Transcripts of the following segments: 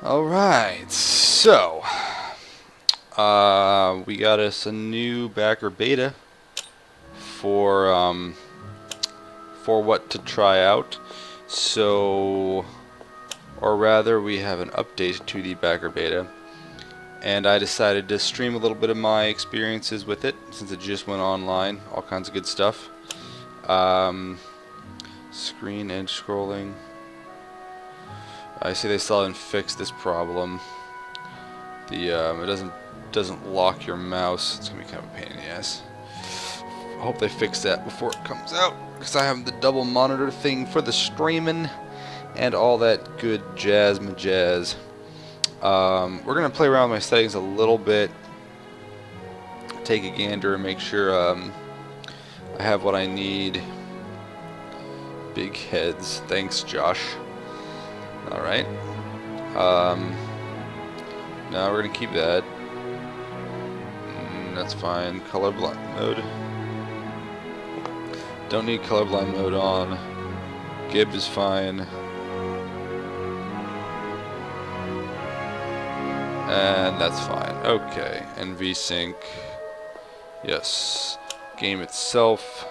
Alright, so we got us a new backer beta for what to try out. So, or rather, we have an update to the backer beta, and I decided to stream a little bit of my experiences with it since it just went online. All kinds of good stuff. Screen edge scrolling. I see they still haven't fixed this problem. It doesn't lock your mouse. It's gonna be kind of a pain in the ass. I hope they fix that before it comes out, because I have the double monitor thing for the streaming and all that good jazz majazz. We're gonna play around with my settings a little bit, take a gander, and make sure I have what I need. Big heads. Thanks, Josh. Alright. Now we're going to keep that. That's fine. Colorblind mode. Don't need colorblind mode on. Gib is fine. And that's fine. Okay. And VSync. Yes. Game itself.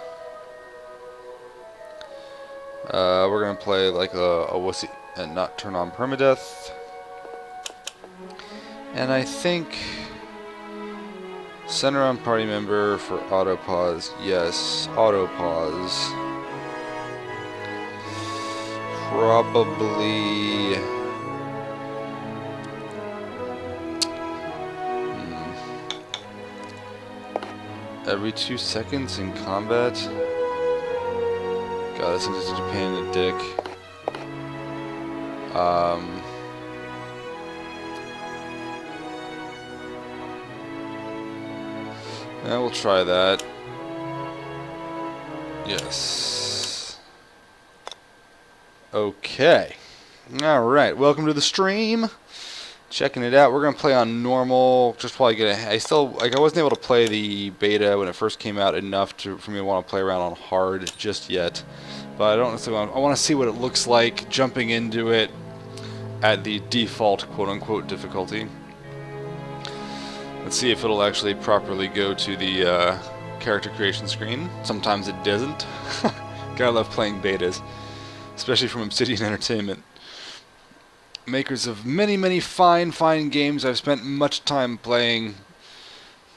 We're going to play like a wussy and not turn on permadeath. And I think center on party member for auto pause. Yes, auto pause. Probably every 2 seconds in combat. God, this thing's such a pain in the dick. Yeah, we'll try that. Yes. Okay. Alright, welcome to the stream. Checking it out. We're gonna play on normal. Just probably get I wasn't able to play the beta when it first came out enough for me to want to play around on hard just yet. But I don't necessarily I want to see what it looks like jumping into it at the default quote-unquote difficulty. Let's see if it'll actually properly go to the character creation screen. Sometimes it doesn't. Gotta love playing betas, especially from Obsidian Entertainment, makers of many, many fine games I've spent much time playing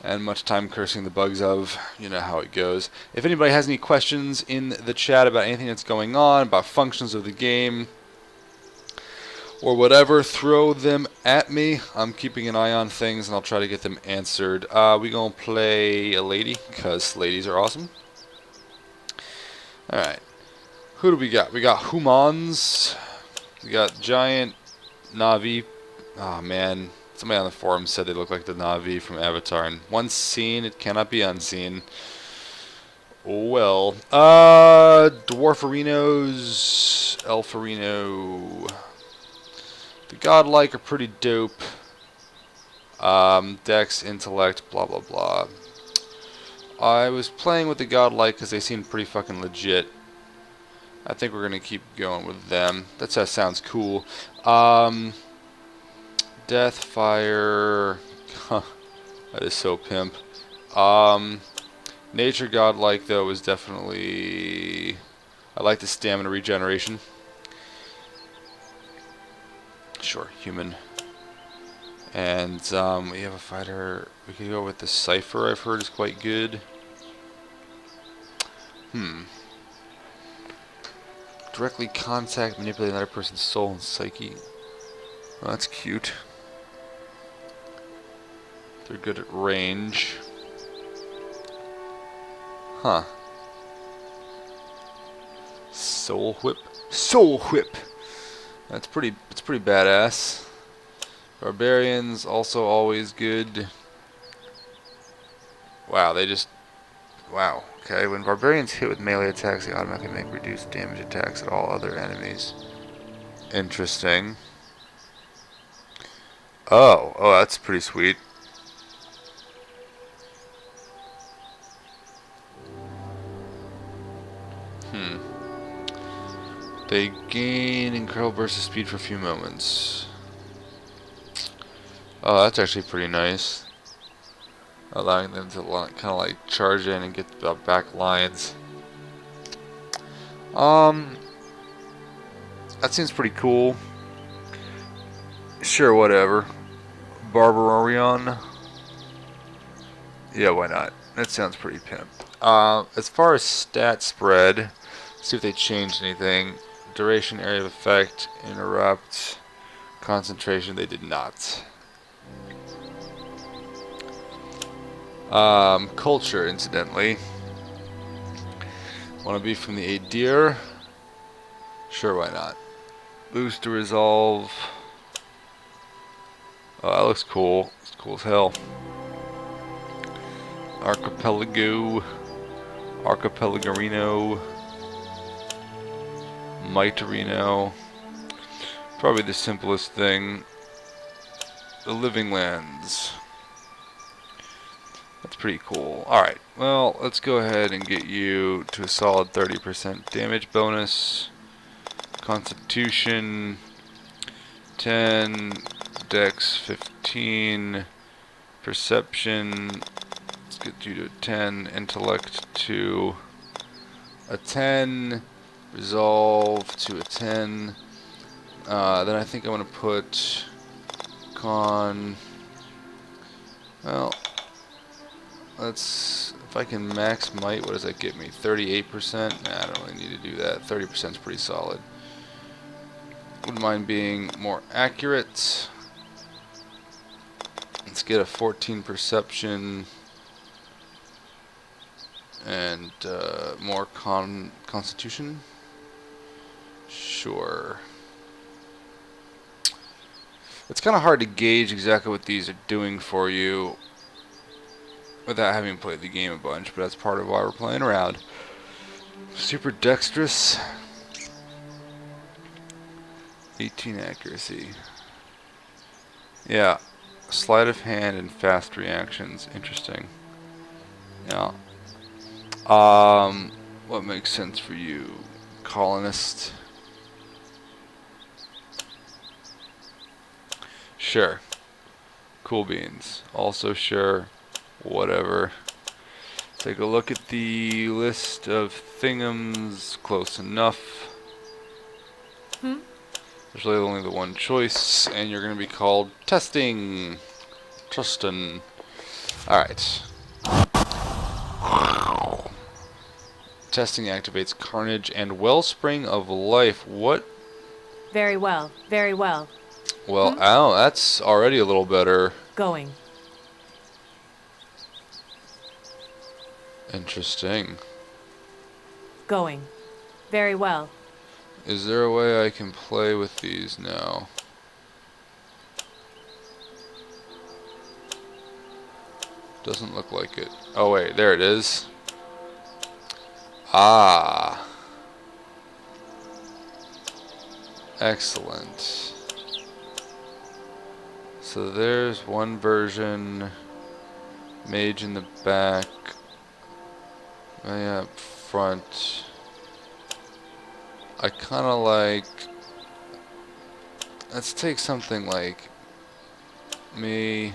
and much time cursing the bugs of. You know how it goes. If anybody has any questions in the chat about anything that's going on, about functions of the game, or whatever, throw them at me. I'm keeping an eye on things, and I'll try to get them answered. We gonna play a lady, because ladies are awesome. Alright. Who do we got? We got humans. We got giant Na'vi. Oh, man. Somebody on the forum said they look like the Na'vi from Avatar. And once seen, it cannot be unseen. Well. Dwarfarinos. Elfarino. The godlike are pretty dope. Dex, intellect, blah blah blah. I was playing with the godlike because they seemed pretty fucking legit. I think we're gonna keep going with them. That sounds cool. Death, fire. Huh, that is so pimp. Nature godlike though is definitely. I like the stamina regeneration. Sure, human. And we have a fighter. We could go with the Cypher, I've heard is quite good. Directly contact, manipulate another person's soul and psyche. Well, that's cute. They're good at range. Huh. Soul whip. Soul whip! It's pretty badass. Barbarians also always good. Wow, wow. Okay, when barbarians hit with melee attacks, they automatically make reduced damage attacks at all other enemies. Interesting. Oh, that's pretty sweet. They gain incredible burst of speed for a few moments. Oh, that's actually pretty nice. Allowing them to kind of like charge in and get the back lines. That seems pretty cool. Sure, whatever. Barbarian. Yeah, why not? That sounds pretty pimp. As far as stat spread, see if they changed anything. Duration, area of effect, interrupt, concentration, they did not. Culture, incidentally. Want to be from the Adir? Sure, why not? Boost to resolve. Oh, that looks cool. It's cool as hell. Archipelago. Archipelagarino. Mightarino. Probably the simplest thing. The Living Lands. That's pretty cool. Alright, well, let's go ahead and get you to a solid 30% damage bonus. Constitution 10, Dex 15, Perception, let's get you to a 10, Intellect to a 10, Resolve to a 10. Then I think I'm going to put Con, well, let's, if I can max might, what does that get me? 38%? Nah, I don't really need to do that. 30% is pretty solid. Wouldn't mind being more accurate. Let's get a 14 perception and more constitution. Sure. It's kind of hard to gauge exactly what these are doing for you without having played the game a bunch, but that's part of why we're playing around. Super dexterous. 18 accuracy. Yeah. Sleight of hand and fast reactions. Interesting. Yeah. What makes sense for you? Colonist. Sure. Cool beans. Also sure. Whatever. Take a look at the list of thingums. Close enough. There's really only the one choice, and you're going to be called Testing. Trustin. Alright. Testing activates Carnage and Wellspring of Life. What? Very well. Very well. Well, oh, that's already a little better. Going. Interesting. Going. Very well. Is there a way I can play with these now? Doesn't look like it. Oh wait, there it is. Ah. Excellent. So there's one version. Mage in the back. Up front. I kind of like... Let's take something like me,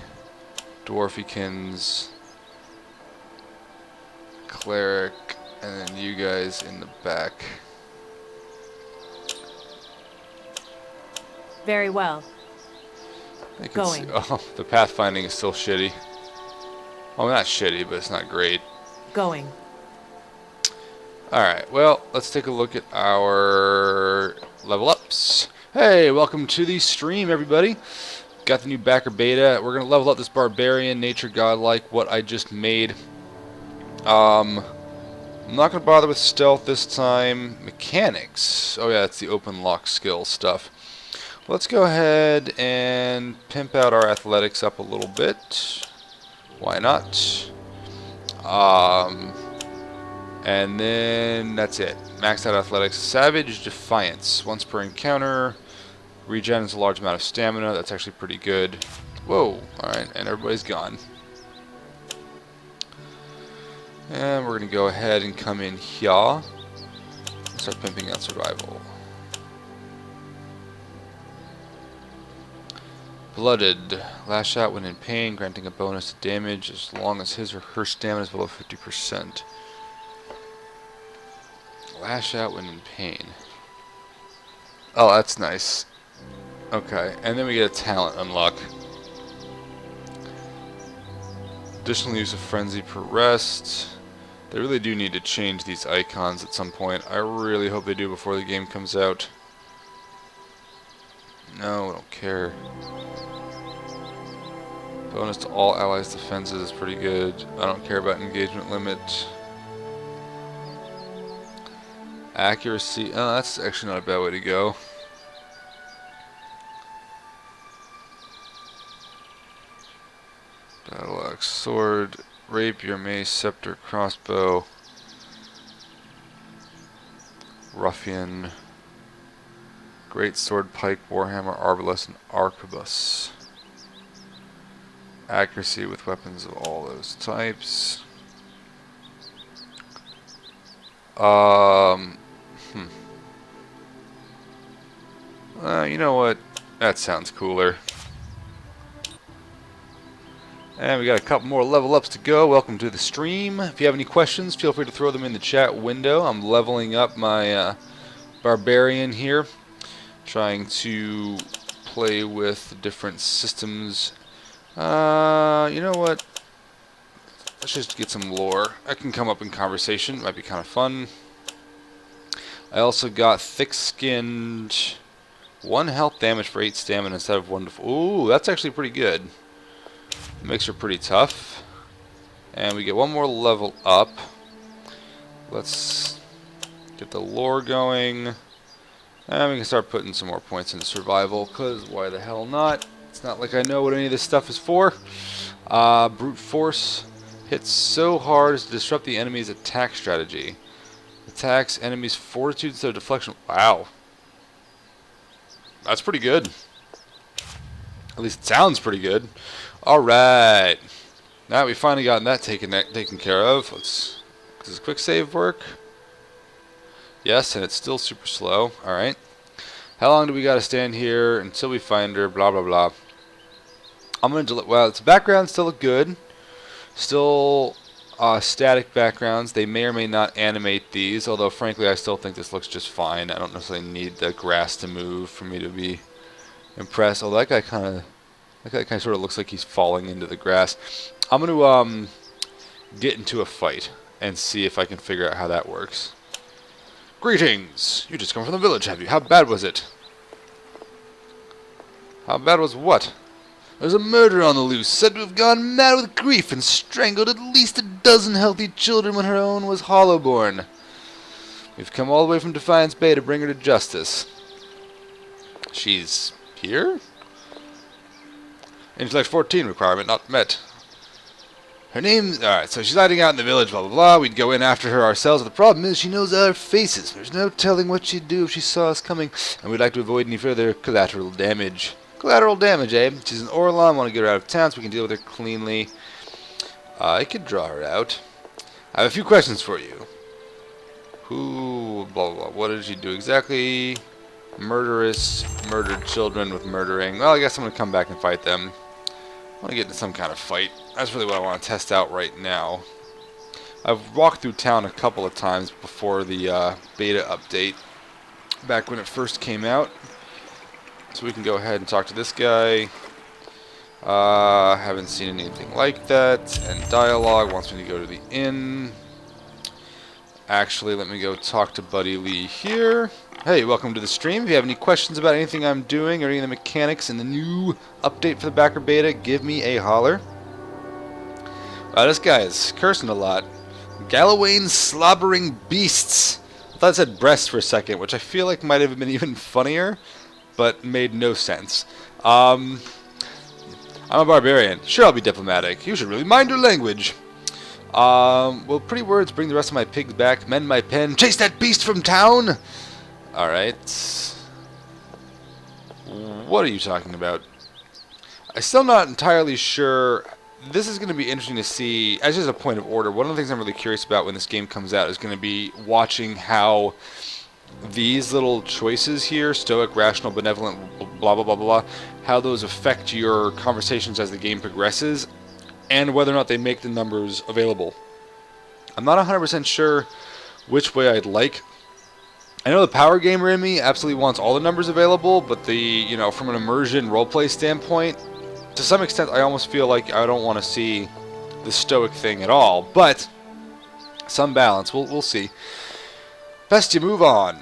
Dwarfykins, Cleric, and then you guys in the back. Very well. I can Going. see, oh, the pathfinding is still shitty. Well, not shitty, but it's not great. Going. Alright, well, let's take a look at our level ups. Hey, welcome to the stream, everybody. Got the new backer beta. We're going to level up this barbarian, nature godlike, what I just made. I'm not going to bother with stealth this time. Mechanics. Oh yeah, that's the open lock skill stuff. Let's go ahead and pimp out our athletics up a little bit. Why not? And then that's it. Max out athletics. Savage Defiance. Once per encounter. Regens a large amount of stamina. That's actually pretty good. Whoa. Alright, and everybody's gone. And we're going to go ahead and come in here. And start pimping out survival. Blooded. Lash out when in pain, granting a bonus to damage as long as his or her stamina is below 50%. Lash out when in pain. Oh, that's nice. Okay, and then we get a talent unlock. Additional use of frenzy per rest. They really do need to change these icons at some point. I really hope they do before the game comes out. No, I don't care. Bonus to all allies' defenses is pretty good. I don't care about engagement limit. Accuracy. Oh, that's actually not a bad way to go. Battle axe, sword, rapier, mace, scepter, crossbow, ruffian, great sword, pike, warhammer, arbalest, and arquebus. Accuracy with weapons of all those types. You know what? That sounds cooler. And we got a couple more level ups to go. Welcome to the stream. If you have any questions, feel free to throw them in the chat window. I'm leveling up my barbarian here, trying to play with different systems. You know what? Let's just get some lore. That can come up in conversation. Might be kind of fun. I also got thick-skinned, 1 health damage for 8 stamina instead of 1 to 4. Ooh, that's actually pretty good. Makes her pretty tough. And we get one more level up. Let's get the lore going. And we can start putting some more points into survival, because why the hell not? It's not like I know what any of this stuff is for. Brute force hits so hard as to disrupt the enemy's attack strategy. Attacks enemies' fortitude instead of deflection. Wow. That's pretty good. At least it sounds pretty good. Alright. Now that we've finally gotten that taken care of, does this quick save work? Yes, and it's still super slow. Alright. How long do we gotta stand here until we find her? Blah, blah, blah. I'm gonna delete. Well, its background still look good. Still static backgrounds. They may or may not animate these, although frankly I still think this looks just fine. I don't necessarily need the grass to move for me to be impressed. Although that guy kind of sort of looks like he's falling into the grass. I'm gonna get into a fight and see if I can figure out how that works. Greetings! You just come from the village, have you? How bad was it? How bad was what? There's a murderer on the loose, said to have gone mad with grief and strangled at least 12 healthy children when her own was hollowborn. We've come all the way from Defiance Bay to bring her to justice. She's here? Intellect 14 requirement not met. Her name's... Alright, so she's hiding out in the village, blah, blah, blah. We'd go in after her ourselves, but the problem is she knows our faces. There's no telling what she'd do if she saw us coming, and we'd like to avoid any further collateral damage. Collateral damage, eh? She's an Orlan, want to get her out of town so we can deal with her cleanly. I could draw her out. I have a few questions for you. Who... blah, blah, blah. What did she do exactly? Murderous, murdered children with murdering. Well, I guess I'm going to come back and fight them. I want to get into some kind of fight. That's really what I want to test out right now. I've walked through town a couple of times before the beta update, back when it first came out. So we can go ahead and talk to this guy. Haven't seen anything like that. And dialogue wants me to go to the inn. Actually, let me go talk to Buddy Lee here. Hey, welcome to the stream. If you have any questions about anything I'm doing or any of the mechanics in the new update for the backer beta, give me a holler. This guy is cursing a lot. Gallowayne slobbering beasts. I thought it said breasts for a second, which I feel like might have been even funnier, but made no sense. I'm a barbarian. Sure, I'll be diplomatic. You should really mind your language. Will pretty words bring the rest of my pigs back? Mend my pen. Chase that beast from town! Alright. What are you talking about? I'm still not entirely sure. This is going to be interesting to see. As just a point of order, one of the things I'm really curious about when this game comes out is going to be watching how these little choices here, stoic, rational, benevolent, blah, blah, blah, blah, blah, how those affect your conversations as the game progresses, and whether or not they make the numbers available. I'm not 100% sure which way I'd like. I know the power gamer in me absolutely wants all the numbers available, but from an immersion roleplay standpoint, to some extent, I almost feel like I don't want to see the stoic thing at all. But some balance, we'll see. Best you move on.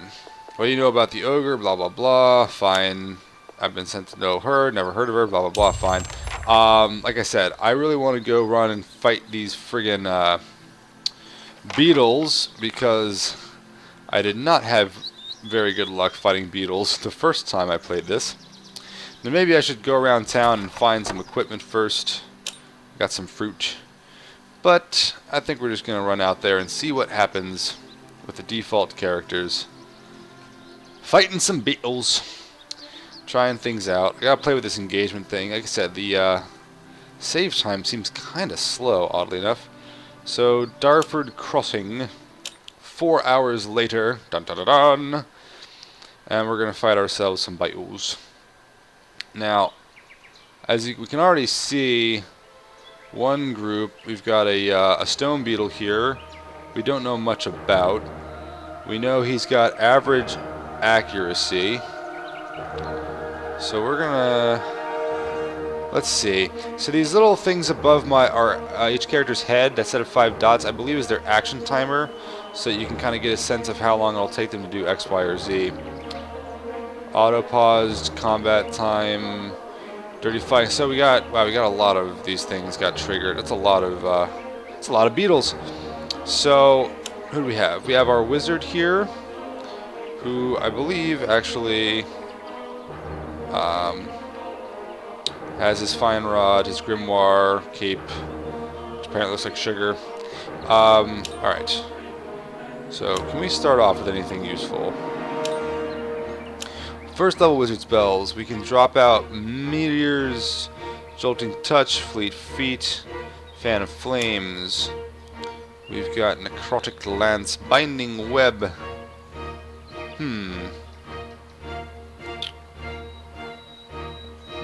What do you know about the ogre? Blah blah blah. Fine. I've been sent to know her. Never heard of her. Blah blah blah. Fine. Like I said, I really want to go run and fight these friggin' beetles because I did not have very good luck fighting beetles the first time I played this. Now maybe I should go around town and find some equipment first. Got some fruit. But I think we're just going to run out there and see what happens with the default characters. Fighting some beetles. Trying things out. I got to play with this engagement thing. Like I said, the save time seems kind of slow, oddly enough. So, Darford Crossing. 4 hours later. Dun dun dun dun. And we're going to fight ourselves some beetles. Now, as we can already see, one group, we've got a stone beetle here. We don't know much about. We know he's got average accuracy. So we're gonna... Let's see. So these little things above each character's head, that set of 5 dots, I believe is their action timer. So you can kind of get a sense of how long it'll take them to do X, Y, or Z. Auto-paused, combat time, dirty fight. So we got a lot of these things got triggered. It's a lot of beetles. So who do we have? We have our wizard here, who I believe actually has his fine rod, his grimoire, cape, which apparently looks like sugar. Alright. So can we start off with anything useful? First level wizard spells, we can drop out meteors, jolting touch, fleet feet, fan of flames. We've got necrotic lance, binding web.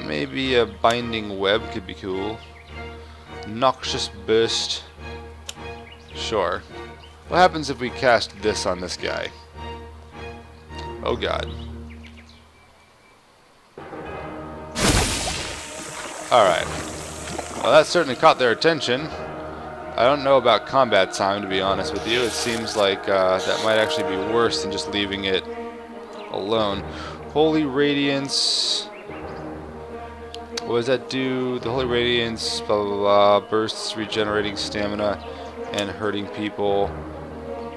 Maybe a binding web could be cool. Noxious burst. Sure. What happens if we cast this on this guy? Oh god. Alright. Well, that certainly caught their attention. I don't know about combat time, to be honest with you. It seems like that might actually be worse than just leaving it alone. Holy Radiance. What does that do? The Holy Radiance, blah blah blah, bursts regenerating stamina and hurting people.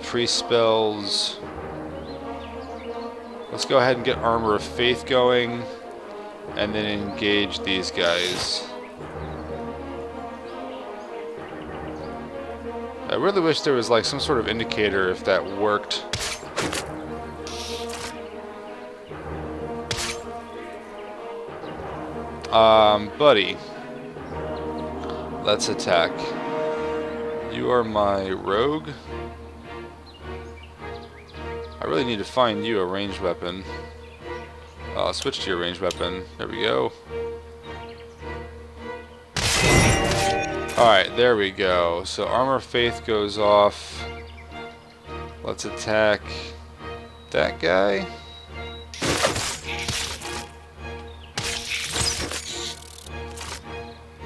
Priest spells. Let's go ahead and get Armor of Faith going. And then engage these guys. I really wish there was like some sort of indicator if that worked. Buddy. Let's attack. You are my rogue. I really need to find you a ranged weapon. I'll switch to your ranged weapon. There we go. Alright, there we go. So Armor of Faith goes off. Let's attack that guy.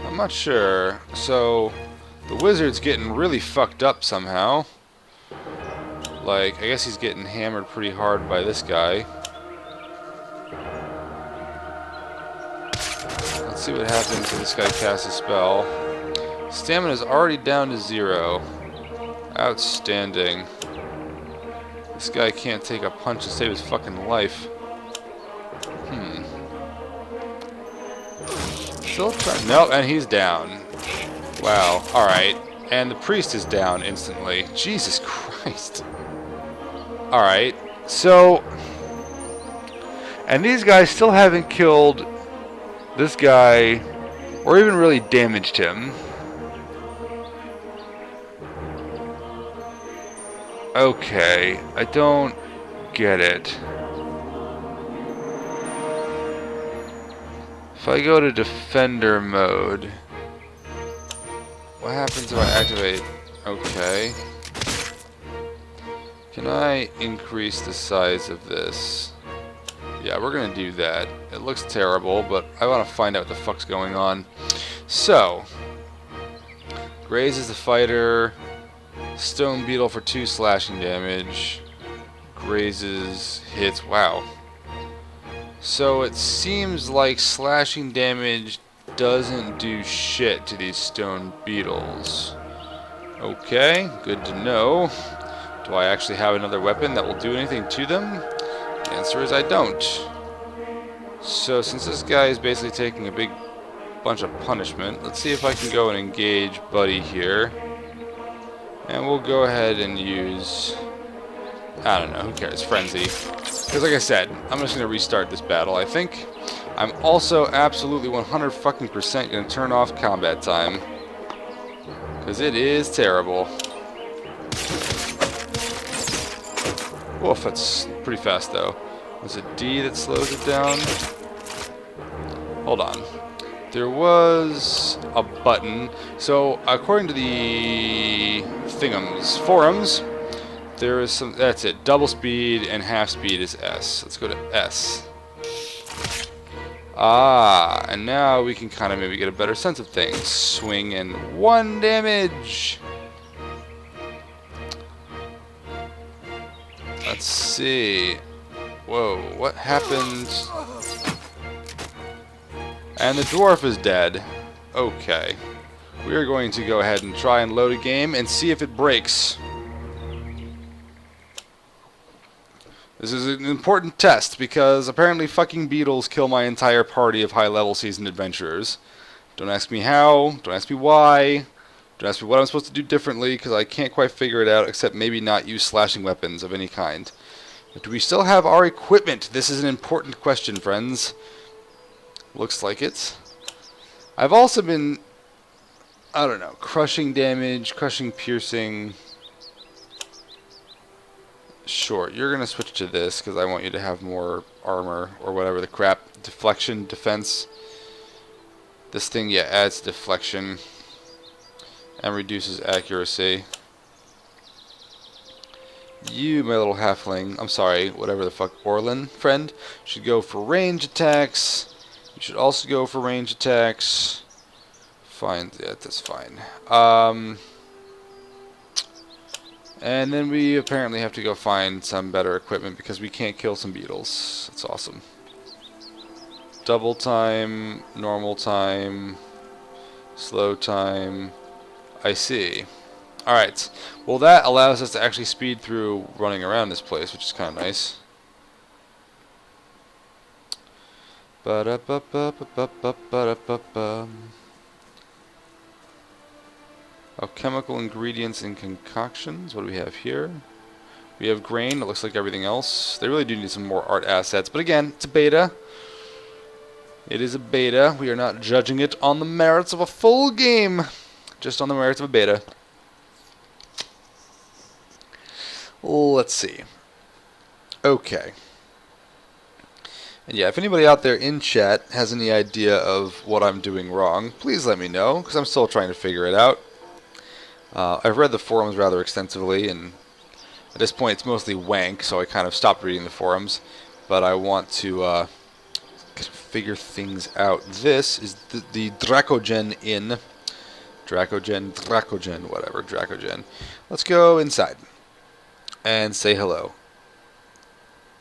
I'm not sure. So the wizard's getting really fucked up somehow. Like, I guess he's getting hammered pretty hard by this guy. Let's see what happens if this guy casts a spell. Stamina's already down to 0. Outstanding. This guy can't take a punch to save his fucking life. Still trying. No, and he's down. Wow. Alright. And the priest is down instantly. Jesus Christ. Alright. So. And these guys still haven't killed this guy or even really damaged him. Okay. I don't get it. If I go to defender mode, what happens if I activate? Okay. Can I increase the size of this? Yeah, we're gonna do that. It looks terrible, but I want to find out what the fuck's going on. So, Graze is the fighter. Stone Beetle for 2 slashing damage. Grazes hits. Wow. So it seems like slashing damage doesn't do shit to these stone beetles. Okay, good to know. Do I actually have another weapon that will do anything to them? The answer is I don't. So since this guy is basically taking a big bunch of punishment, let's see if I can go and engage Buddy here. And we'll go ahead and use, I don't know, who cares, Frenzy. Because like I said, I'm just going to restart this battle, I think. I'm also absolutely 100% going to turn off combat time. Because it is terrible. Woof, that's pretty fast though. Was it D that slows it down? Hold on. There was a button. So according to the forums, there is some, that's it. Double speed and half speed is S. Let's go to S. Ah, and now we can kind of maybe get a better sense of things. Swing and 1 damage. Let's see. Whoa, what happened? And the dwarf is dead. Okay. We are going to go ahead and try and load a game and see if it breaks. This is an important test because apparently fucking beetles kill my entire party of high-level seasoned adventurers. Don't ask me how, don't ask me why, don't ask me what I'm supposed to do differently because I can't quite figure it out except maybe not use slashing weapons of any kind. But do we still have our equipment? This is an important question, friends. Looks like it. I've also been, I don't know, crushing damage, crushing piercing. Sure, you're going to switch to this because I want you to have more armor or whatever the crap. Deflection, defense. This thing, yeah, adds deflection and reduces accuracy. You, my little halfling, I'm sorry, whatever the fuck, Orlin, friend, should go for range attacks. You should also go for range attacks. Fine, yeah, that's fine. And then we apparently have to go find some better equipment because we can't kill some beetles. That's awesome. Double time, normal time, slow time. I see. Alright. Well, that allows us to actually speed through running around this place, which is kind of nice. Alchemical ingredients and concoctions. What do we have here? We have grain. It looks like everything else. They really do need some more art assets. But again, it's a beta. It is a beta. We are not judging it on the merits of a full game. Just on the merits of a beta. Let's see. Okay. And yeah, if anybody out there in chat has any idea of what I'm doing wrong, please let me know, because I'm still trying to figure it out. I've read the forums rather extensively, and at this point it's mostly wank, so I kind of stopped reading the forums. But I want to figure things out. This is the Dracogen Inn. Dracogen, whatever, Dracogen. Let's go inside and say hello.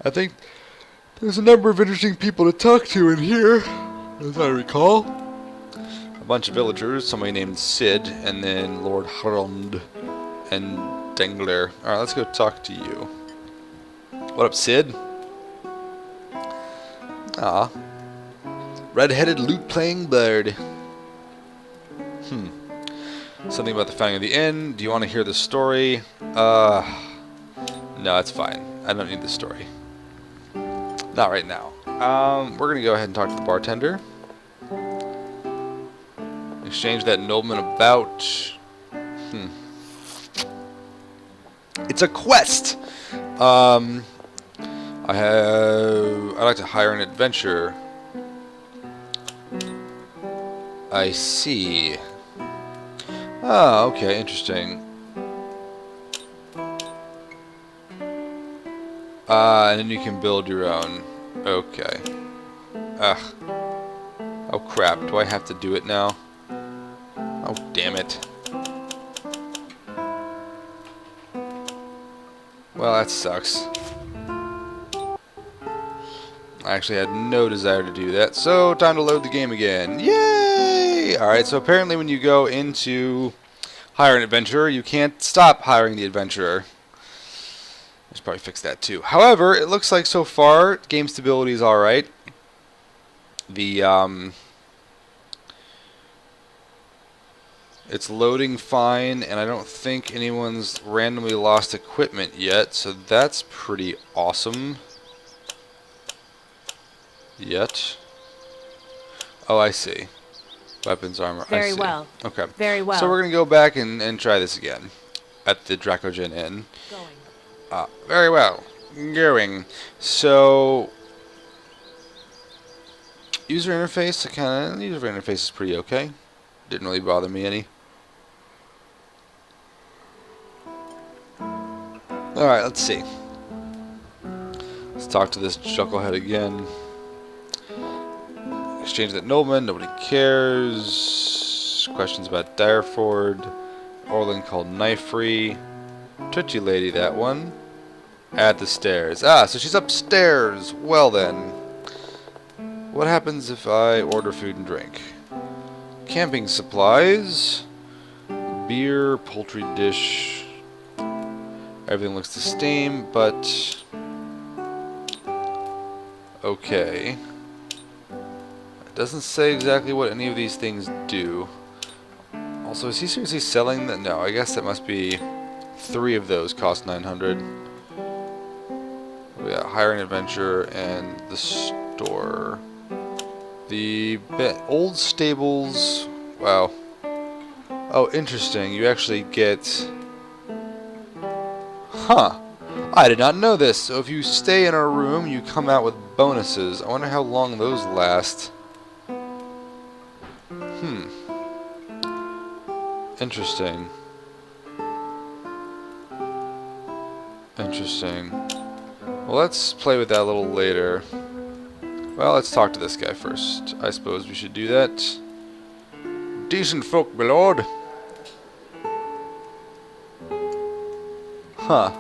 I think there's a number of interesting people to talk to in here, as I recall. A bunch of villagers, somebody named Sid, and then Lord Harald and Dengler. Alright, let's go talk to you. What up, Sid? Ah. Red-headed lute-playing bird. Something about the founding of the inn. Do you want to hear the story? No, it's fine. I don't need the story. Not right now. We're going to go ahead and talk to the bartender. Exchange that nobleman about... It's a quest! I'd like to hire an adventurer. I see. Oh, okay, interesting. And then you can build your own. Okay. Ugh. Oh crap, do I have to do it now? Oh, damn it. Well, that sucks. I actually had no desire to do that, so time to load the game again. Yay! Alright, so apparently when you go into hire an adventurer, you can't stop hiring the adventurer. I should probably fix that too. However, it looks like so far, game stability is alright. It's loading fine, and I don't think anyone's randomly lost equipment yet, so that's pretty awesome. Yet. Oh, I see. Weapons, armor, I Very see. well. Okay. Very well. So we're going to go back and try this again at the Dracogen Inn. Going. Very well. Going. So, user interface, user interface is pretty okay. Didn't really bother me any. Alright, let's see. Let's talk to this chucklehead again. Exchange that nobleman, nobody cares. Questions about Direford. Orlin called Knife Free. Twitchy lady, that one. At the stairs. Ah, so she's upstairs. Well then. What happens if I order food and drink? Camping supplies. Beer, poultry dish. Everything looks the same, but... okay. It doesn't say exactly what any of these things do. Also, is he seriously selling that? No, I guess that must be 3 of those cost 900. We got hire an adventure and the store. The old stables. Wow. Oh, interesting. You actually get... huh. I did not know this. So if you stay in a room, you come out with bonuses. I wonder how long those last. Interesting. Interesting. Well, let's play with that a little later. Well, let's talk to this guy first. I suppose we should do that. Decent folk, my lord. Huh.